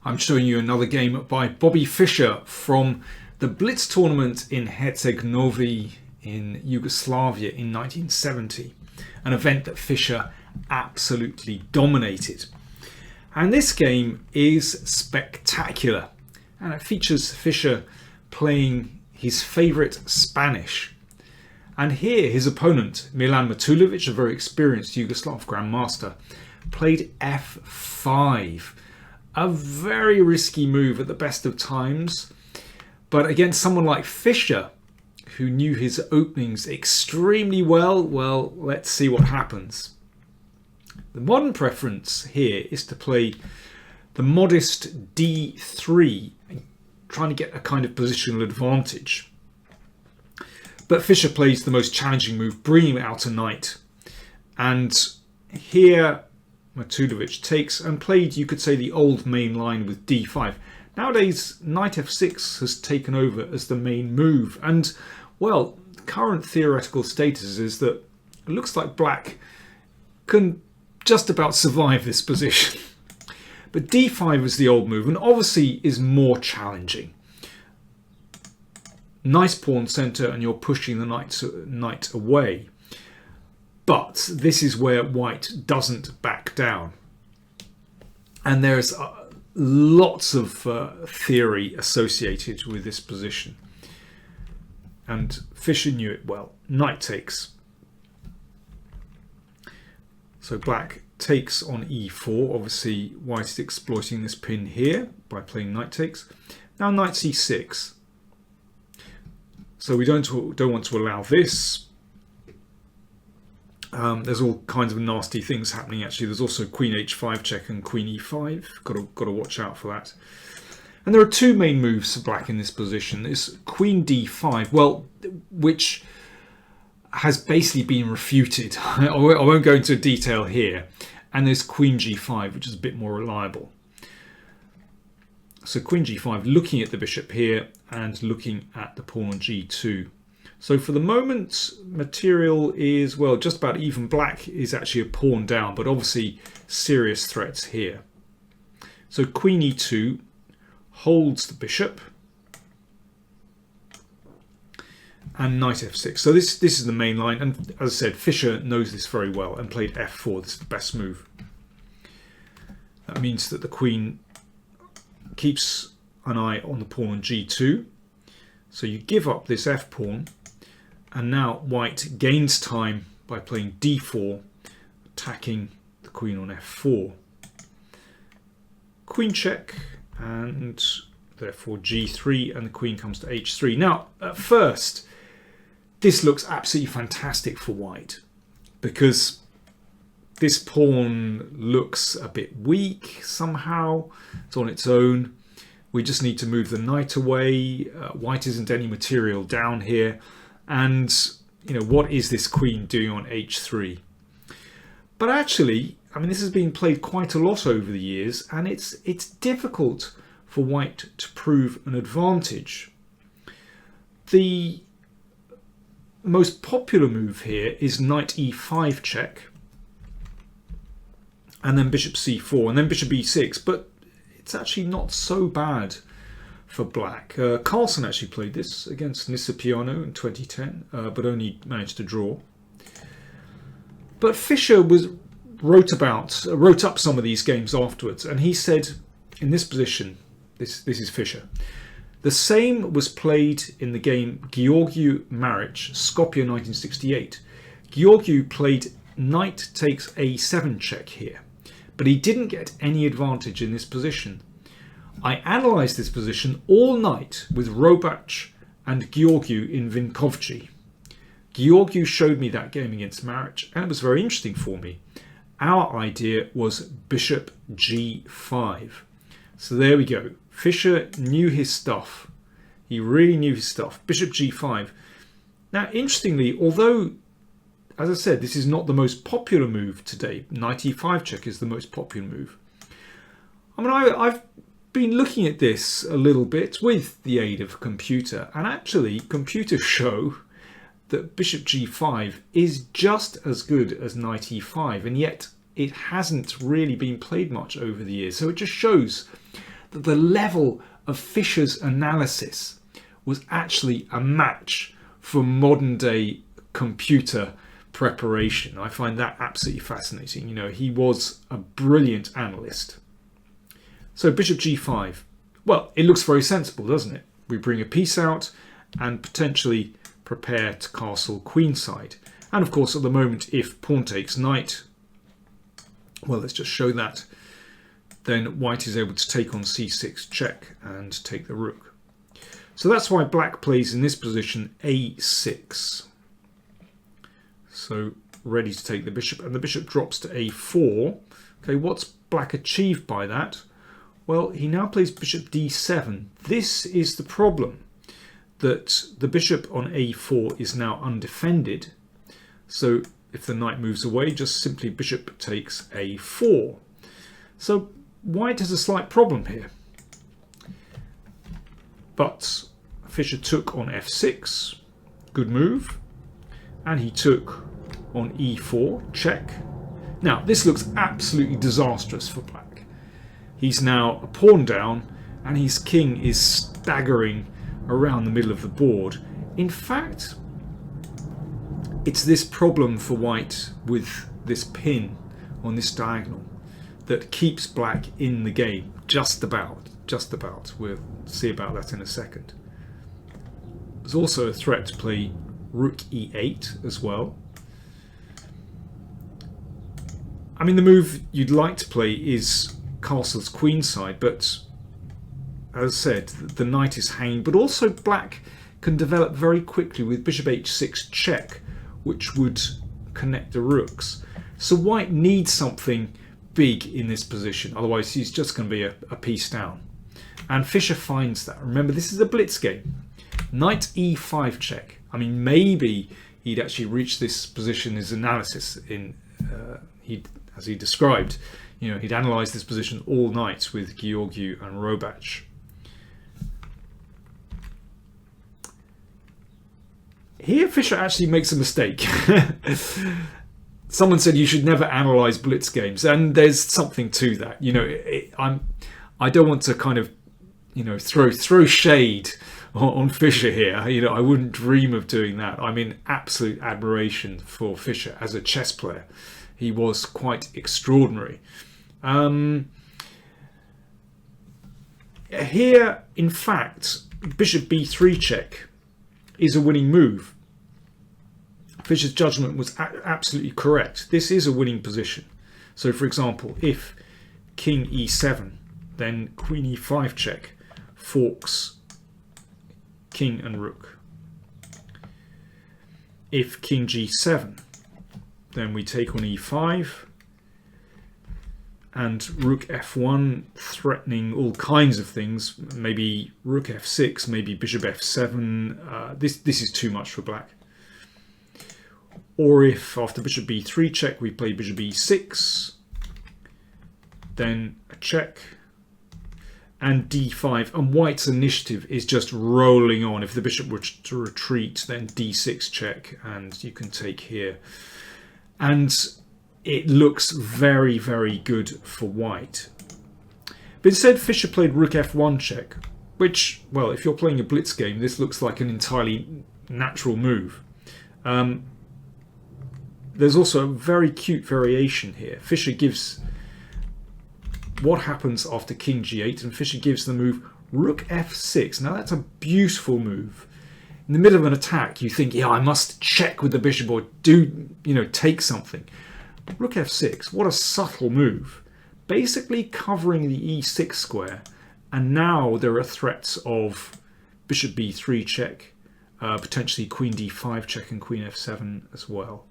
I'm showing you another game by Bobby Fischer from the Blitz tournament in Herceg Novi in Yugoslavia in 1970. An event that Fischer absolutely dominated. And this game is spectacular. And it features Fischer playing his favourite Spanish. And here his opponent, Milan Matulovic, a very experienced Yugoslav grandmaster, played f5. A very risky move at the best of times, but against someone like Fischer, who knew his openings extremely well, let's see what happens. The modern preference here is to play the modest d3, trying to get a kind of positional advantage. But Fischer plays the most challenging move, bringing out a knight. And here Matulovic takes and played, you could say, the old main line with d5. Nowadays, knight f6 has taken over as the main move. And, well, current theoretical status is that it looks like black can just about survive this position. But d5 is the old move and obviously is more challenging. Nice pawn centre and you're pushing the knight away. But this is where white doesn't back down. And there's lots of theory associated with this position. And Fischer knew it well. Knight takes. So black takes on e4. Obviously white is exploiting this pin here by playing knight takes. Now knight c6. So we don't want to allow this. There's all kinds of nasty things happening actually. There's also queen h5 check and queen e5. Got to watch out for that. And there are two main moves for black in this position. There's queen d5, well, which has basically been refuted. I won't go into detail here. And there's queen g5, which is a bit more reliable. So queen g5, looking at the bishop here and looking at the pawn on g2. So for the moment, material is, well, just about even. Black is actually a pawn down, but obviously serious threats here. So queen e2 holds the bishop. And knight f6. So this is the main line. And as I said, Fischer knows this very well and played f4. This is the best move. That means that the queen keeps an eye on the pawn on g2. So you give up this f pawn. And now white gains time by playing d4, attacking the queen on f4. Queen check, and therefore g3, and the queen comes to h3. Now, at first, this looks absolutely fantastic for white, because this pawn looks a bit weak somehow. It's on its own. We just need to move the knight away. White isn't any material down here. And, you know, what is this queen doing on h3? But actually, I mean, this has been played quite a lot over the years, and it's difficult for white to prove an advantage. The most popular move here is knight e5 check, and then bishop c4, and then bishop e6, but it's actually not so bad for black. Carlsen actually played this against Nicepiano in 2010, but only managed to draw. But Fischer wrote up some of these games afterwards, and he said, in this position, this is Fischer, the same was played in the game Gheorghiu-Maric, Skopje 1968. Gheorghiu played knight takes a7 check here, but he didn't get any advantage in this position. I analysed this position all night with Robac and Gheorghiu in Vinkovci. Gheorghiu showed me that game against Maric, and it was very interesting for me. Our idea was bishop g5. So there we go. Fischer knew his stuff. He really knew his stuff. Bishop g5. Now, interestingly, although, as I said, this is not the most popular move today, knight e5 check is the most popular move. I mean, I've been looking at this a little bit with the aid of a computer, and actually computers show that bishop g5 is just as good as knight e5, and yet it hasn't really been played much over the years. So it just shows that the level of Fischer's analysis was actually a match for modern day computer preparation. I find that absolutely fascinating. You know, he was a brilliant analyst. So bishop g5. Well, it looks very sensible, doesn't it? We bring a piece out and potentially prepare to castle queenside. And of course, at the moment, if pawn takes knight, well, let's just show that. Then white is able to take on c6 check and take the rook. So that's why black plays in this position a6. So ready to take the bishop, and the bishop drops to a4. Okay, what's black achieved by that? Well, he now plays bishop d7. This is the problem, that the bishop on a4 is now undefended. So if the knight moves away, just simply bishop takes a4. So white has a slight problem here. But Fischer took on f6, good move, and he took on e4, check. Now this looks absolutely disastrous for black. He's now a pawn down and his king is staggering around the middle of the board. In fact, it's this problem for white with this pin on this diagonal that keeps black in the game, just about. We'll see about that in a second. There's also a threat to play rook e8 as well. I mean, the move you'd like to play is castle's queenside, but as I said, the knight is hanging, but also black can develop very quickly with bishop h6 check, which would connect the rooks. So white needs something big in this position, otherwise he's just going to be a piece down. And Fischer finds that. Remember, this is a blitz game. Knight e5 check. I mean, maybe he'd actually reached this position in his analysis in as he described. You know, he'd analysed this position all night with Georgiou and Robach. Here Fischer actually makes a mistake. Someone said you should never analyse blitz games, and there's something to that. You know, I don't want to kind of, you know, throw shade on Fischer here. You know, I wouldn't dream of doing that. I'm in absolute admiration for Fischer as a chess player. He was quite extraordinary. Here, in fact, bishop b3 check is a winning move. Fischer's judgment was absolutely correct. This is a winning position. So, for example, if king e7, then queen e5 check forks king and rook. If king g7, then we take on e5 and rook f1, threatening all kinds of things. Maybe rook f6, maybe bishop f7. This is too much for black. Or if after bishop b3 check we play bishop e6, then a check, and d5, and white's initiative is just rolling on. If the bishop were to retreat, then d6 check, and you can take here. And it looks very, very good for white. But instead Fischer played rook f1 check, which, well, if you're playing a blitz game, this looks like an entirely natural move. There's also a very cute variation here. Fischer gives what happens after king g8, and Fischer gives the move rook f6. Now that's a beautiful move. In the middle of an attack, you think, yeah, I must check with the bishop or do, you know, take something. Rook f6, what a subtle move. Basically covering the e6 square, and now there are threats of bishop b3 check, potentially queen d5 check and queen f7 as well.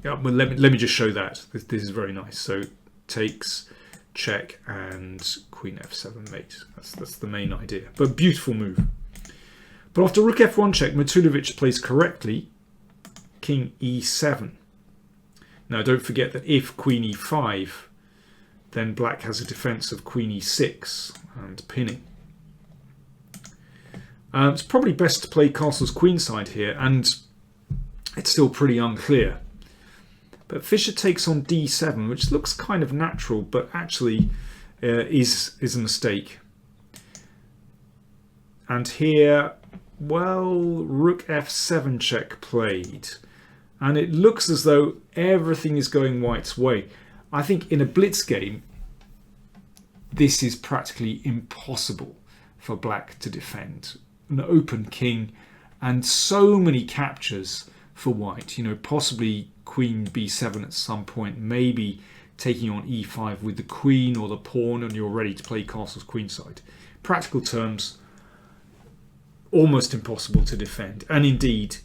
Yeah, well, let me just show that. This is very nice. So takes, check, and queen f7 mate. That's the main idea. But beautiful move. But after rook f1 check, Matulovic plays correctly king e7. Now don't forget that if queen e5, then black has a defense of queen e6 and pinning. It's probably best to play castle's queenside here, and it's still pretty unclear. But Fischer takes on d7, which looks kind of natural, but actually is a mistake. And here, well, rook f7 check played. And it looks as though everything is going white's way. I think in a blitz game, this is practically impossible for black to defend. An open king and so many captures for white. You know, possibly queen b7 at some point, maybe taking on e5 with the queen or the pawn, and you're ready to play castles queenside. Practical terms, almost impossible to defend. And indeed,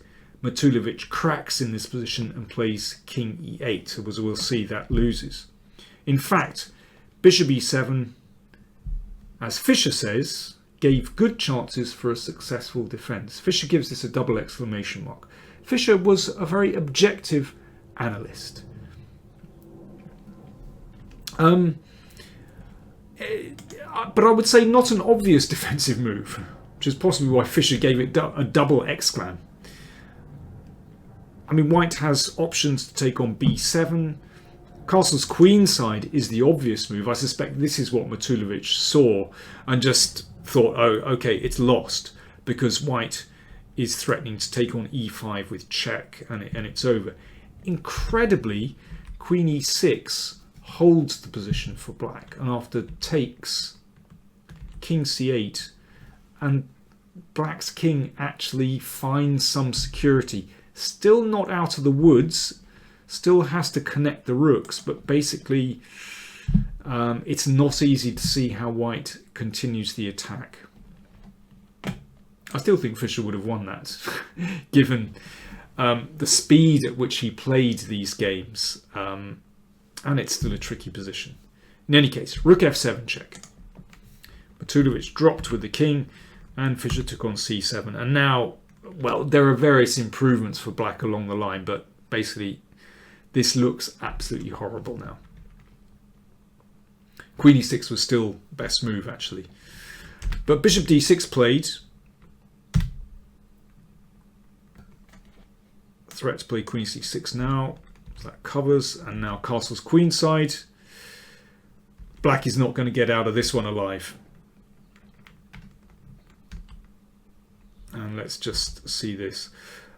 Matulovic cracks in this position and plays king e8, so as we'll see, that loses. In fact, bishop e7, as Fischer says, gave good chances for a successful defense. Fischer gives this a double exclamation mark. Fischer was a very objective analyst. But I would say not an obvious defensive move, which is possibly why Fischer gave it a double exclam. I mean, white has options to take on b7. Castle's queenside is the obvious move. I suspect this is what Matulovic saw and just thought, oh, okay, it's lost, because white is threatening to take on e5 with check, and it's over. Incredibly, queen e6 holds the position for black, and after takes, king c8, and black's king actually finds some security. Still not out of the woods, still has to connect the rooks, but basically it's not easy to see how white continues the attack. I still think Fischer would have won that, given the speed at which he played these games, and it's still a tricky position. In any case, rook f7 check. Matulovic dropped with the king, and Fischer took on c7. And now, well, there are various improvements for black along the line, but basically this looks absolutely horrible now. Queen e6 was still best move, actually. But bishop d6 played. Threat to play queen c6 now. So that covers, and now castle's queenside. Black is not going to get out of this one alive. And let's just see this.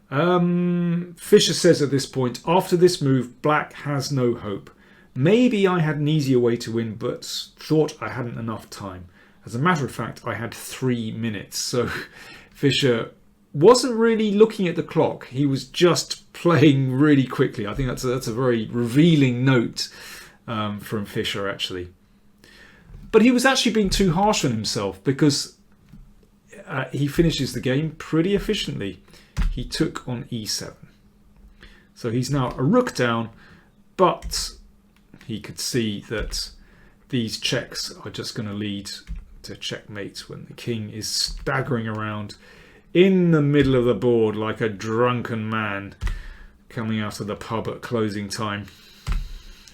Fischer says at this point, after this move, black has no hope. Maybe I had an easier way to win, but thought I hadn't enough time. As a matter of fact, I had 3 minutes. So Fischer wasn't really looking at the clock. He was just playing really quickly. I think that's a very revealing note from Fischer, actually. But he was actually being too harsh on himself, because he finishes the game pretty efficiently. He took on e7. So he's now a rook down, but he could see that these checks are just going to lead to checkmate when the king is staggering around in the middle of the board like a drunken man coming out of the pub at closing time.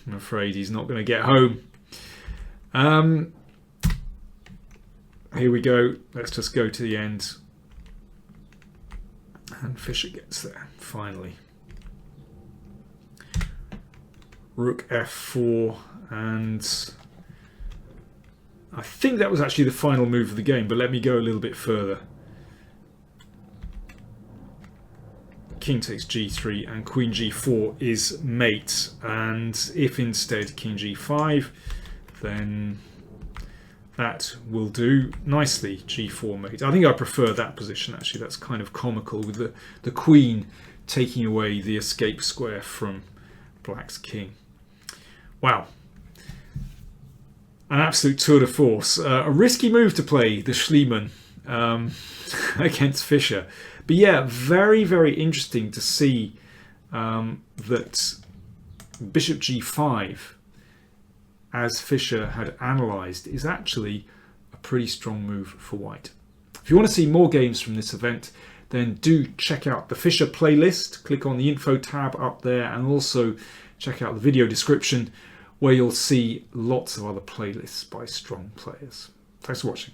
I'm afraid he's not going to get home. Here we go. Let's just go to the end. And Fischer gets there, finally. Rook f4, and I think that was actually the final move of the game, but let me go a little bit further. King takes g3 and queen g4 is mate, and if instead king g5, then that will do nicely. G4 mate. I think I prefer that position, actually. That's kind of comical, with the queen taking away the escape square from black's king. Wow. An absolute tour de force. A risky move to play, the Schliemann, against Fischer. But yeah, very, very interesting to see that bishop g5, as Fischer had analysed, is actually a pretty strong move for white. If you want to see more games from this event, then do check out the Fischer playlist. Click on the info tab up there, and also check out the video description, where you'll see lots of other playlists by strong players. Thanks for watching.